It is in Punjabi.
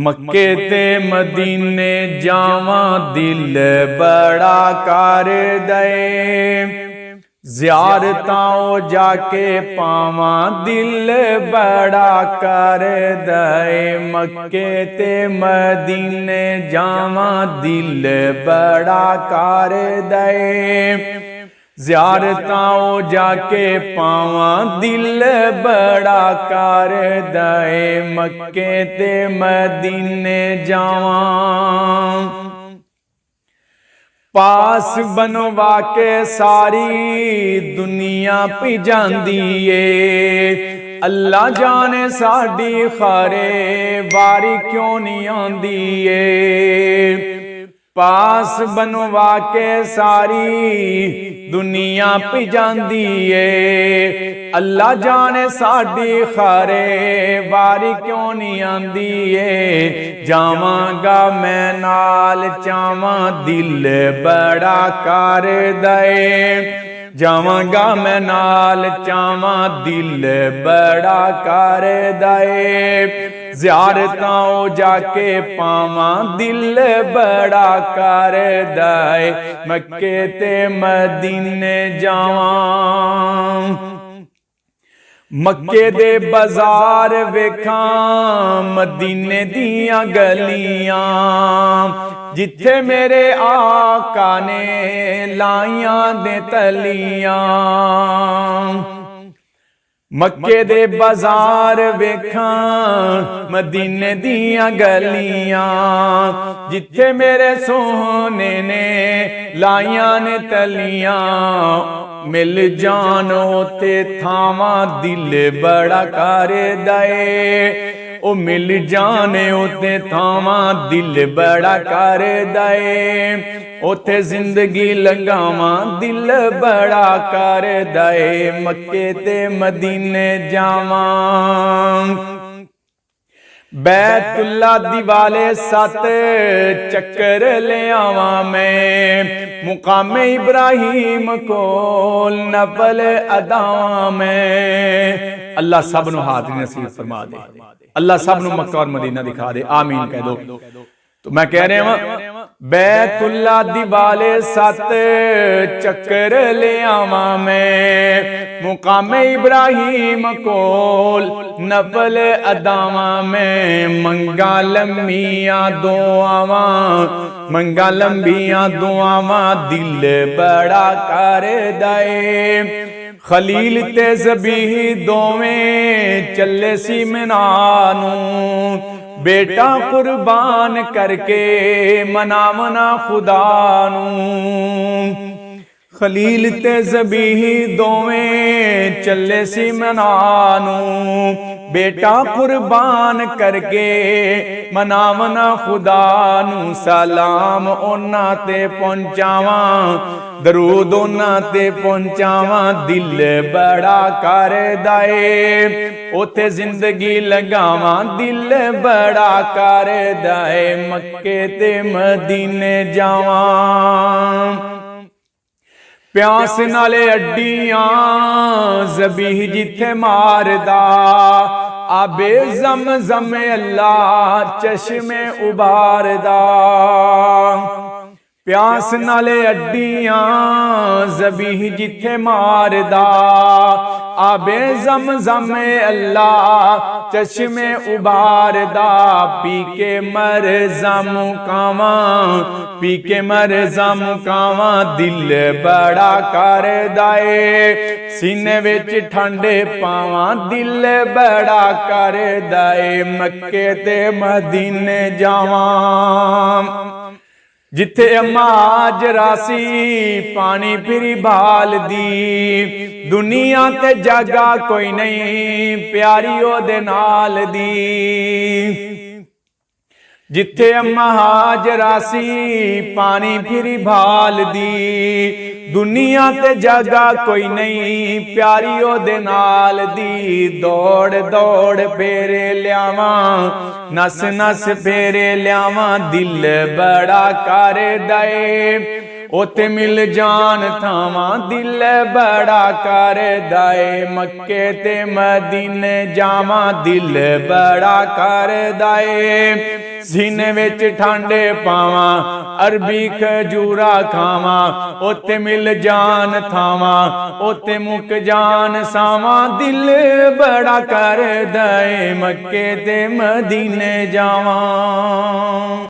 مکے تے مدینے جاواں دل بڑا کر دے، زیارتاں جا کے پاواں دل بڑا کر دے، مکے تے مدینے جاواں دل بڑا کر دے، زیارتاں جا کے پاواں دل بڑا کر دے، مکے تے مدینے جاواں، پاس بنوا کے ساری دنیا پی جاندی اے، اللہ جانے ساڈی خارے واری کیوں نہیں آندی اے، پاس بنوا کے ساری دنیا پی جاندی اے، اللہ جانے ساڈی خارے واری کیوں نہیں آندی اے، جاواں گا میں نال چاواں دل بڑا کر دے، جاواں گا میں نال چاواں دل بڑا کر دے، زیارتاں جا کے پاواں دل بڑا کر دے، مکے تے مدینے جاواں، مکے دے بازار ویکھاں مدینے دیاں گلیاں، جتھے میرے آقا نے لائیاں دے تلیاں، مکے دے بازار ویکھاں مدینے دیاں گلیاں، جتھے میرے سونے نے لائیاں نے تلیاں، مل جانو تے تھاواں دل بڑا کر دے، او مل جانے تے تھاواں دل بڑا کر دے، اوتھے زندگی لگاواں دل بڑا کر دے، مکے تے مدینے جاواں، بیت اللہ دیوالے 7 چکر لے آواں میں، مقام ابراہیم کول نفل اداواں میں، اللہ سب نو حاضری نصیب فرما دے، اللہ سب نو مکہ اور مدینہ دکھا دے، آمین کہہ دو۔ تو میں کہہ رہے ہوں بیت اللہ دیوالے 7 چکر لے آواں میں، مقام ابراہیم کول نفل اداواں میں، منگا لمبیاں دعاواں، منگا لمبیاں دعاواں دل بڑا کر دے، خلیل تے ذبیح دوویں چلے سی منا نوں، بیٹا قربان کر کے مناونا خدا نوں، خلیل تے ذبیح دوویں چلے سی منا نوں، بیٹا قربان کر کے مناونا خدا نوں، سلام انہاں تے پہنچاواں، درود انہاں تے پہنچاواں دل بڑا کر دے، اوتھے زندگی لگاواں دل بڑا کر دے، مکے تے مدینے جاواں، پیاس نالے اڈیاں ذبیح جتھے ماردا، آبے زمزم اللہ چشمے اباردا، پیاس نالے اڈیاں ذبیح جتھے ماردا، آبے زمزم اللہ چشمے اباردا، پی کے مرزا مکاواں، پی کے مرزا مکاواں دل بڑا کر دے، سینے وچ ٹھنڈے پاواں دل بڑا کر دے، مکے تے مدینے جاواں، جتھے اماں جراسی پانی پھری بال دی، دنیا تے جگہ کوئی نہیں پیاری او دے نال دی، جتھے اماں ہاجراسی پانی پھری بھال دی، دنیا تے جگہ کوئی نہیں پیاری او دے نال دی، دوڑ دوڑ پھیرے لیاواں، نس نس پھیرے لیاواں دل بڑا کر دے، ਉੱਥੇ ਮਿਲ ਜਾਣ ਥਾਵਾਂ ਦਿਲ ਬੜਾ ਕਰਦਾ ਏ, ਮੱਕੇ ਤੇ ਮਦੀਨੇ ਜਾਵਾਂ ਦਿਲ ਬੜਾ ਕਰਦਾ ਏ, ਸੀਨੇ ਵਿੱਚ ਠੰਡੇ ਪਾਵਾਂ ਅਰਬੀ ਖਜੂਰਾ ਖਾਵਾਂ, ਉੱਥੇ ਮਿਲ ਜਾਣ ਥਾਵਾਂ ਉੱਥੇ ਮੁੱਕ ਜਾਣ ਸਾਵਾਂ, ਦਿਲ ਬੜਾ ਕਰਦਾ ਏ ਮੱਕੇ ਤੇ ਮਦੀਨੇ ਜਾਵਾਂ।